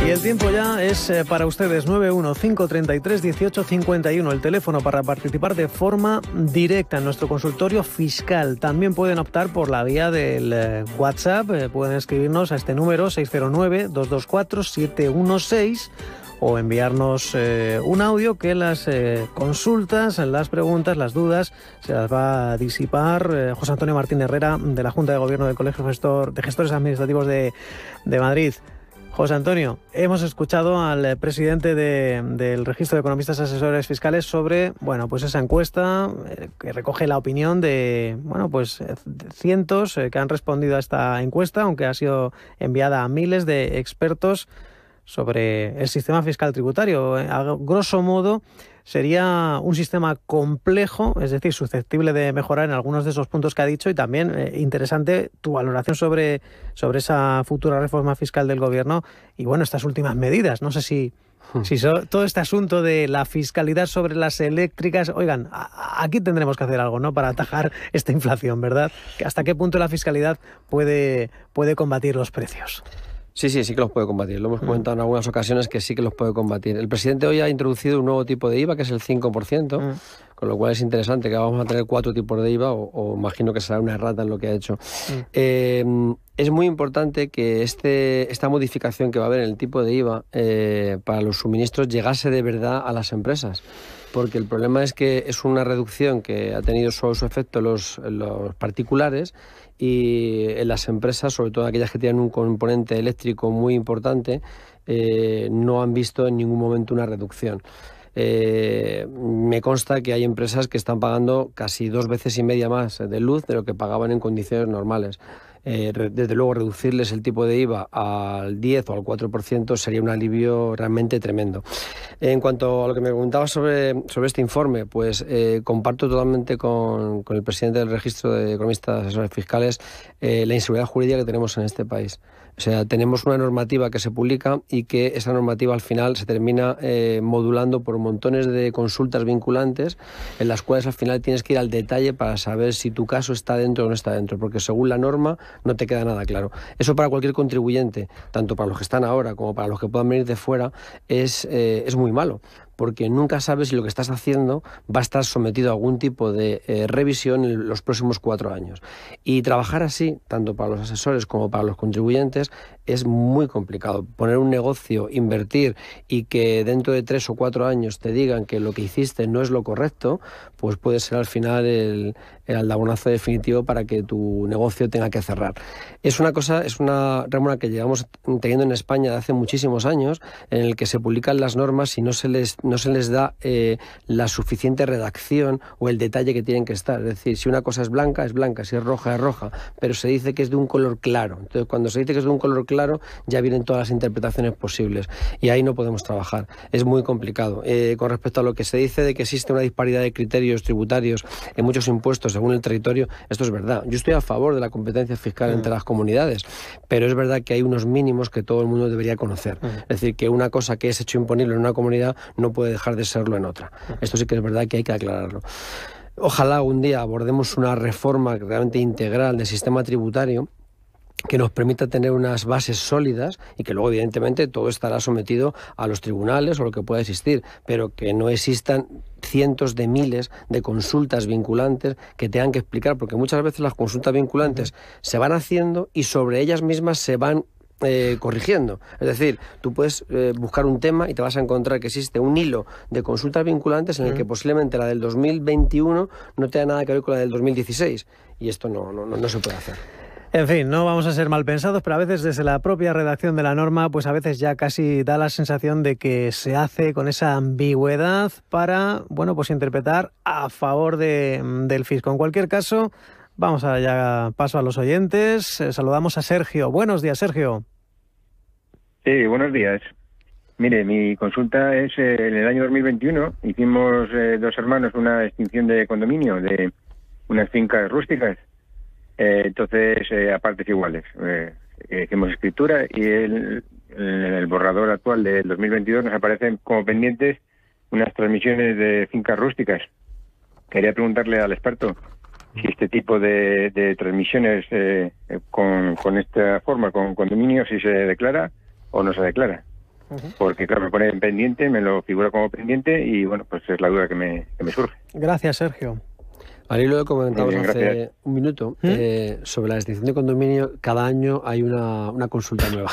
Y el tiempo ya es para ustedes 915331851, el teléfono para participar de forma directa en nuestro consultorio fiscal. También pueden optar por la vía del WhatsApp, pueden escribirnos a este número 609-224-716 o enviarnos un audio que las consultas, las preguntas, las dudas se las va a disipar José Antonio Martín Herrera de la Junta de Gobierno del Colegio de Gestores Administrativos de Madrid. José Antonio, hemos escuchado al presidente del Registro de Economistas Asesores Fiscales sobre, pues esa encuesta que recoge la opinión de, cientos que han respondido a esta encuesta, aunque ha sido enviada a miles de expertos sobre el sistema fiscal tributario. A grosso modo, sería un sistema complejo, es decir, susceptible de mejorar en algunos de esos puntos que ha dicho, y también interesante tu valoración sobre esa futura reforma fiscal del Gobierno y, estas últimas medidas. No sé si todo este asunto de la fiscalidad sobre las eléctricas, aquí tendremos que hacer algo, ¿no?, para atajar esta inflación, ¿verdad? ¿Hasta qué punto la fiscalidad puede combatir los precios? Sí que los puede combatir. Lo hemos comentado en algunas ocasiones que sí que los puede combatir. El presidente hoy ha introducido un nuevo tipo de IVA, que es el 5%, con lo cual es interesante que vamos a tener 4 tipos de IVA, o imagino que será una errata en lo que ha hecho. Es muy importante que esta modificación que va a haber en el tipo de IVA para los suministros llegase de verdad a las empresas, porque el problema es que es una reducción que ha tenido solo su efecto los particulares, y en las empresas, sobre todo aquellas que tienen un componente eléctrico muy importante, no han visto en ningún momento una reducción. Me consta que hay empresas que están pagando casi 2,5 veces más de luz de lo que pagaban en condiciones normales. Desde luego, reducirles el tipo de IVA al 10 o al 4% sería un alivio realmente tremendo. En cuanto a lo que me preguntabas sobre este informe, comparto totalmente con el presidente del Registro de Economistas Asesores Fiscales la inseguridad jurídica que tenemos en este país. O sea, tenemos una normativa que se publica y que esa normativa al final se termina modulando por montones de consultas vinculantes, en las cuales al final tienes que ir al detalle para saber si tu caso está dentro o no está dentro, porque según la norma no te queda nada claro. Eso para cualquier contribuyente, tanto para los que están ahora como para los que puedan venir de fuera, es muy malo, porque nunca sabes si lo que estás haciendo va a estar sometido a algún tipo de revisión en los próximos 4 años. Y trabajar así, tanto para los asesores como para los contribuyentes, es muy complicado. Poner un negocio, invertir, y que dentro de 3 o 4 años te digan que lo que hiciste no es lo correcto, pues puede ser al final el aldabonazo definitivo para que tu negocio tenga que cerrar. Es una rémora que llevamos teniendo en España de hace muchísimos años, en el que se publican las normas y no se les da la suficiente redacción o el detalle que tienen que estar. Es decir, si una cosa es blanca, si es roja, pero se dice que es de un color claro. Entonces, cuando se dice que es de un color claro, ya vienen todas las interpretaciones posibles, y ahí no podemos trabajar. Es muy complicado. Con respecto a lo que se dice de que existe una disparidad de criterios tributarios en muchos impuestos según el territorio, esto es verdad. Yo estoy a favor de la competencia fiscal entre las comunidades, pero es verdad que hay unos mínimos que todo el mundo debería conocer. Es decir, que una cosa que es hecho imponible en una comunidad no puede dejar de serlo en otra. Esto sí que es verdad que hay que aclararlo. Ojalá un día abordemos una reforma realmente integral del sistema tributario que nos permita tener unas bases sólidas, y que luego evidentemente todo estará sometido a los tribunales o lo que pueda existir, pero que no existan cientos de miles de consultas vinculantes que tengan que explicar, porque muchas veces las consultas vinculantes se van haciendo y sobre ellas mismas se van corrigiendo. Es decir, tú puedes buscar un tema y te vas a encontrar que existe un hilo de consultas vinculantes en el que posiblemente la del 2021 no tenga nada que ver con la del 2016, y esto no se puede hacer. En fin, no vamos a ser mal pensados, pero a veces desde la propia redacción de la norma, pues a veces ya casi da la sensación de que se hace con esa ambigüedad para, interpretar a favor del fisco. En cualquier caso, vamos a ya paso a los oyentes. Saludamos a Sergio. Buenos días, Sergio. Sí, buenos días. Mire, mi consulta es, en el año 2021 hicimos 2 hermanos una extinción de condominio de unas fincas rústicas. Entonces, a partes iguales. Hicimos escritura, y en el borrador actual del 2022 nos aparecen como pendientes unas transmisiones de fincas rústicas. Quería preguntarle al experto si este tipo de transmisiones con esta forma, con condominio, si se declara o no se declara. porque claro, me pone en pendiente, me lo figura como pendiente y bueno, pues es la duda que me surge. Gracias, Sergio. Al hilo de comentábamos hace gracias. un minuto sobre la extinción de condominio, cada año hay una consulta nueva.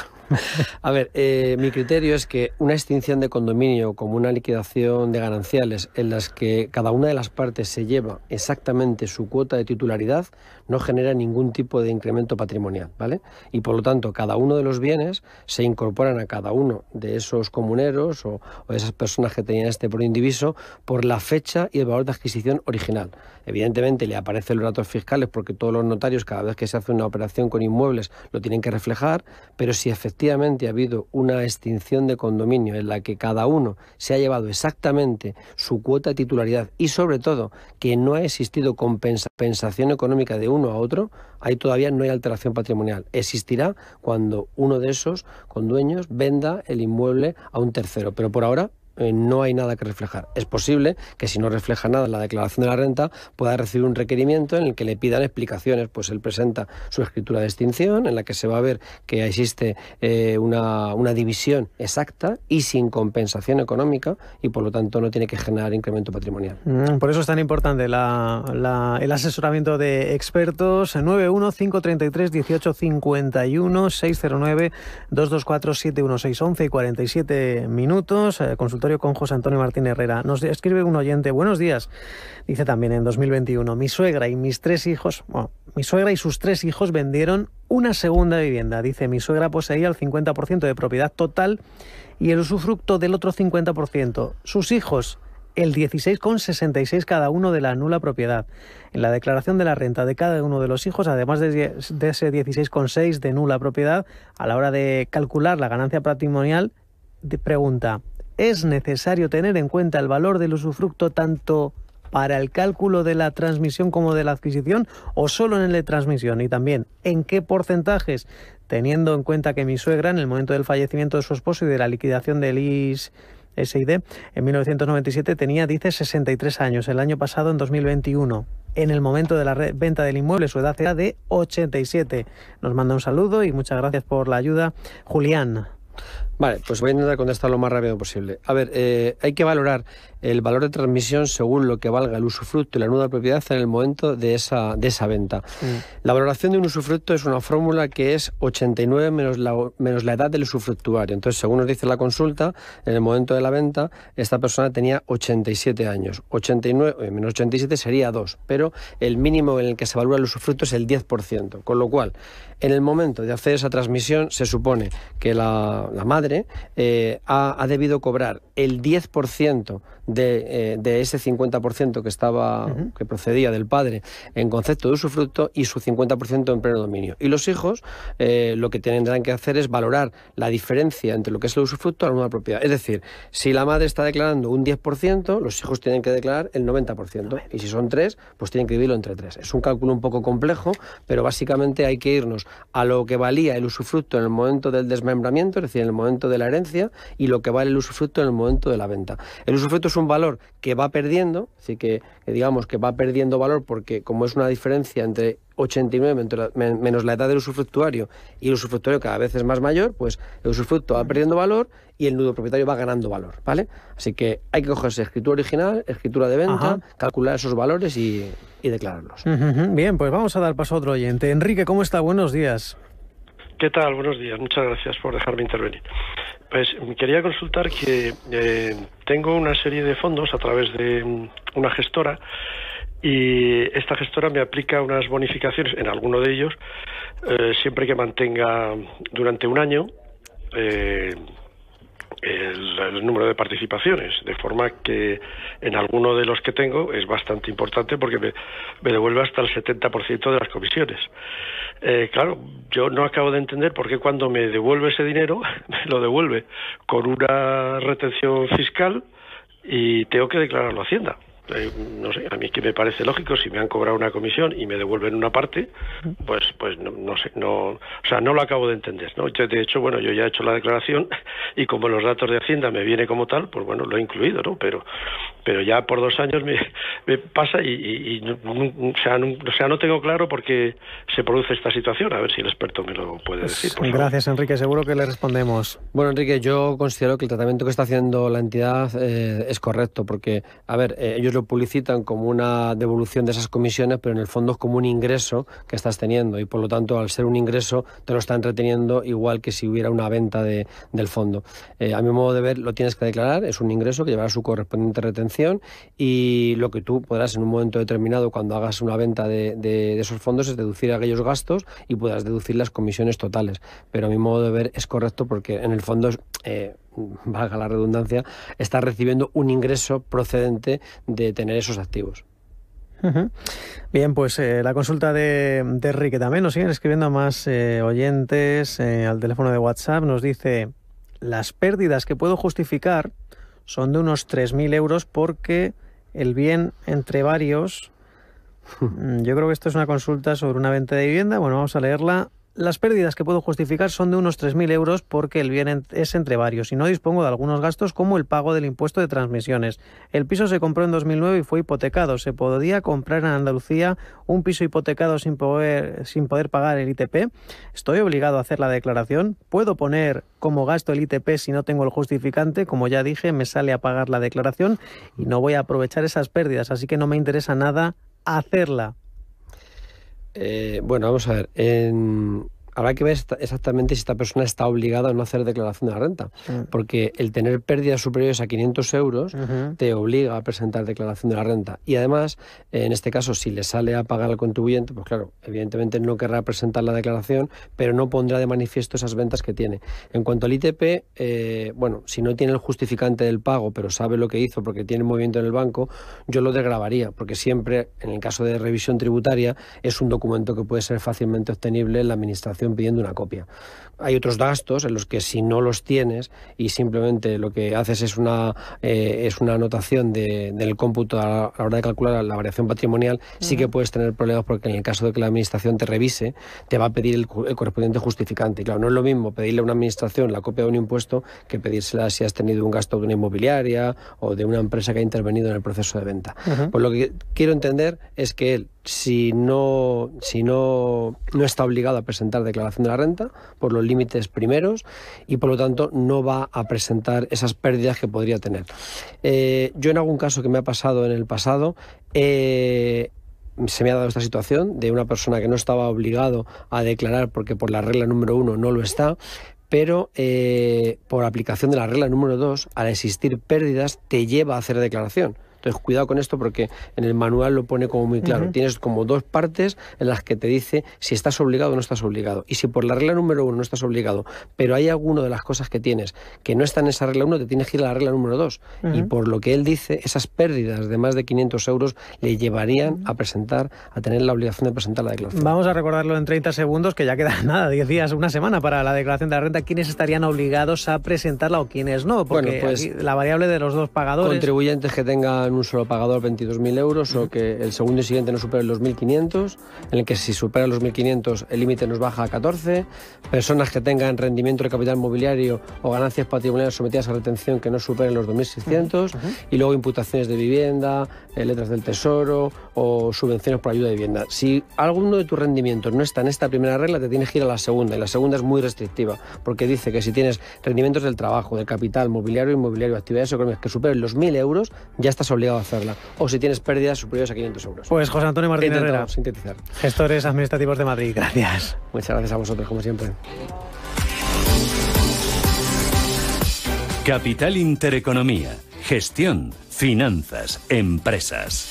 A ver, mi criterio es que una extinción de condominio como una liquidación de gananciales en las que cada una de las partes se lleva exactamente su cuota de titularidad no genera ningún tipo de incremento patrimonial, ¿vale? Y por lo tanto, cada uno de los bienes se incorporan a cada uno de esos comuneros o de esas personas que tenían este por indiviso por la fecha y el valor de adquisición original. Evidentemente le aparecen los datos fiscales porque todos los notarios cada vez que se hace una operación con inmuebles lo tienen que reflejar, pero si efectivamente ha habido una extinción de condominio en la que cada uno se ha llevado exactamente su cuota de titularidad y sobre todo que no ha existido compensación económica de uno a otro, ahí todavía no hay alteración patrimonial. Existirá cuando uno de esos condueños venda el inmueble a un tercero, pero por ahora no hay nada que reflejar. Es posible que si no refleja nada en la declaración de la renta pueda recibir un requerimiento en el que le pidan explicaciones. Pues él presenta su escritura de extinción en la que se va a ver que existe una división exacta y sin compensación económica y por lo tanto no tiene que generar incremento patrimonial. Por eso es tan importante el asesoramiento de expertos. 91-533-1851, 609-224-716, 11 y 47 minutos. Consultorio con José Antonio Martín Herrera. Nos escribe un oyente: buenos días. Dice también en 2021, mi suegra y sus 3 hijos vendieron una segunda vivienda. Dice, mi suegra poseía el 50% de propiedad total y el usufructo del otro 50%. Sus hijos el 16,66 cada uno de la nula propiedad. En la declaración de la renta de cada uno de los hijos, además de ese 16,6 de nula propiedad, a la hora de calcular la ganancia patrimonial, pregunta: ¿es necesario tener en cuenta el valor del usufructo tanto para el cálculo de la transmisión como de la adquisición o solo en el de transmisión? Y también, ¿en qué porcentajes? Teniendo en cuenta que mi suegra, en el momento del fallecimiento de su esposo y de la liquidación del IS-SID en 1997, tenía, dice, 63 años. El año pasado, en 2021, en el momento de la venta del inmueble, su edad era de 87. Nos manda un saludo y muchas gracias por la ayuda, Julián. Vale, pues voy a intentar contestar lo más rápido posible. A ver, hay que valorar el valor de transmisión según lo que valga el usufructo y la nuda propiedad en el momento de esa venta. La valoración de un usufructo es una fórmula que es 89 menos la edad del usufructuario. Entonces, según nos dice la consulta, en el momento de la venta, esta persona tenía 87 años. 89 menos 87 sería 2, pero el mínimo en el que se valora el usufructo es el 10%. Con lo cual, en el momento de hacer esa transmisión, se supone que la madre ha debido cobrar el 10% de ese 50% que procedía del padre en concepto de usufructo y su 50% en pleno dominio. Y los hijos lo que tendrán que hacer es valorar la diferencia entre lo que es el usufructo y la nueva propiedad. Es decir, si la madre está declarando un 10%, los hijos tienen que declarar el 90%. Y si son 3, pues tienen que dividirlo entre 3. Es un cálculo un poco complejo, pero básicamente hay que irnos a lo que valía el usufructo en el momento del desmembramiento, es decir, en el momento de la herencia, y lo que vale el usufructo en el momento de la venta. El usufructo es un valor que va perdiendo, así que digamos que va perdiendo valor porque como es una diferencia entre 89 menos la edad del usufructuario y el usufructuario cada vez es más mayor, pues el usufructo va perdiendo valor y el nudo propietario va ganando valor, ¿vale? Así que hay que cogerse escritura original, escritura de venta, calcular esos valores y declararlos. Bien, pues vamos a dar paso a otro oyente. Enrique, ¿cómo está? Buenos días. ¿Qué tal? Buenos días. Muchas gracias por dejarme intervenir. Pues quería consultar que tengo una serie de fondos a través de una gestora y esta gestora me aplica unas bonificaciones en alguno de ellos siempre que mantenga durante un año el número de participaciones, de forma que en alguno de los que tengo es bastante importante porque me devuelve hasta el 70% de las comisiones. Claro, yo no acabo de entender por qué cuando me devuelve ese dinero me lo devuelve con una retención fiscal y tengo que declararlo a Hacienda. No sé, a mí que me parece lógico, si me han cobrado una comisión y me devuelven una parte, pues no sé, o sea, no lo acabo de entender, ¿no? De hecho, bueno, yo ya he hecho la declaración y como los datos de Hacienda me viene como tal, pues bueno, lo he incluido, ¿no? Pero pero ya por 2 años me pasa no tengo claro por qué se produce esta situación. A ver si el experto me lo puede decir. Gracias, Enrique, seguro que le respondemos. Bueno, Enrique, yo considero que el tratamiento que está haciendo la entidad es correcto, porque, a ver, ellos lo publicitan como una devolución de esas comisiones, pero en el fondo es como un ingreso que estás teniendo, y por lo tanto, al ser un ingreso, te lo están reteniendo igual que si hubiera una venta del fondo. A mi modo de ver, lo tienes que declarar, es un ingreso que llevará su correspondiente retención, y lo que tú podrás en un momento determinado, cuando hagas una venta de esos fondos, es deducir aquellos gastos y podrás deducir las comisiones totales. Pero a mi modo de ver es correcto, porque en el fondo, valga la redundancia, estás recibiendo un ingreso procedente de tener esos activos. Bien, pues la consulta de Enrique también. Nos siguen escribiendo más oyentes al teléfono de WhatsApp. Nos dice: las pérdidas que puedo justificar son de unos 3.000 euros porque el bien entre varios... Yo creo que esto es una consulta sobre una venta de vivienda. Bueno, vamos a leerla. Las pérdidas que puedo justificar son de unos 3.000 euros porque el bien es entre varios y no dispongo de algunos gastos como el pago del impuesto de transmisiones. El piso se compró en 2009 y fue hipotecado. ¿Se podía comprar en Andalucía un piso hipotecado sin poder pagar el ITP? ¿Estoy obligado a hacer la declaración? ¿Puedo poner como gasto el ITP si no tengo el justificante? Como ya dije, me sale a pagar la declaración y no voy a aprovechar esas pérdidas, así que no me interesa nada hacerla. Bueno, vamos a ver. Habrá que ver exactamente si esta persona está obligada a no hacer declaración de la renta, porque el tener pérdidas superiores a 500 euros te obliga a presentar declaración de la renta. Y además, en este caso, si le sale a pagar al contribuyente, pues claro, evidentemente no querrá presentar la declaración, pero no pondrá de manifiesto esas ventas que tiene. En cuanto al ITP, bueno, si no tiene el justificante del pago, pero sabe lo que hizo porque tiene movimiento en el banco, yo lo desgravaría, porque siempre, en el caso de revisión tributaria, es un documento que puede ser fácilmente obtenible en la administración pidiendo una copia. Hay otros gastos en los que si no los tienes y simplemente lo que haces es una anotación del cómputo a la hora de calcular la variación patrimonial, sí que puedes tener problemas, porque en el caso de que la administración te revise, te va a pedir el correspondiente justificante. Y claro, no es lo mismo pedirle a una administración la copia de un impuesto que pedírsela si has tenido un gasto de una inmobiliaria o de una empresa que ha intervenido en el proceso de venta. Pues lo que quiero entender es que él, si no está obligado a presentar declaración de la renta por los límites primeros, y por lo tanto no va a presentar esas pérdidas que podría tener. Yo en algún caso que me ha pasado en el pasado, se me ha dado esta situación de una persona que no estaba obligado a declarar porque por la regla número 1 no lo está, pero por aplicación de la regla número 2, al existir pérdidas, te lleva a hacer declaración. Entonces, cuidado con esto, porque en el manual lo pone como muy claro. Tienes como 2 partes en las que te dice si estás obligado o no estás obligado. Y si por la regla número 1 no estás obligado, pero hay alguna de las cosas que tienes que no están en esa regla 1, te tienes que ir a la regla número 2. Y por lo que él dice, esas pérdidas de más de 500 euros le llevarían a tener la obligación de presentar la declaración. Vamos a recordarlo en 30 segundos, que ya queda nada, 10 días, una semana para la declaración de la renta. ¿Quiénes estarían obligados a presentarla o quiénes no? Porque bueno, pues, aquí la variable de los 2 pagadores... Contribuyentes que tengan un solo pagador 22.000 euros o que el segundo y siguiente no supere los 1.500, en el que si supera los 1.500 el límite nos baja a 14, personas que tengan rendimiento de capital mobiliario o ganancias patrimoniales sometidas a retención que no superen los 2.600, y luego imputaciones de vivienda, letras del tesoro o subvenciones por ayuda de vivienda. Si alguno de tus rendimientos no está en esta primera regla, te tienes que ir a la segunda, y la segunda es muy restrictiva, porque dice que si tienes rendimientos del trabajo, del capital mobiliario, inmobiliario, actividades económicas que superen los 1.000 euros, ya estás obligado a hacerla. O si tienes pérdidas superiores a 500 euros. Pues José Antonio Martín Herrera, sintetizar. Gestores administrativos de Madrid. Gracias. Muchas gracias a vosotros, como siempre. Capital Intereconomía. Gestión, finanzas, empresas.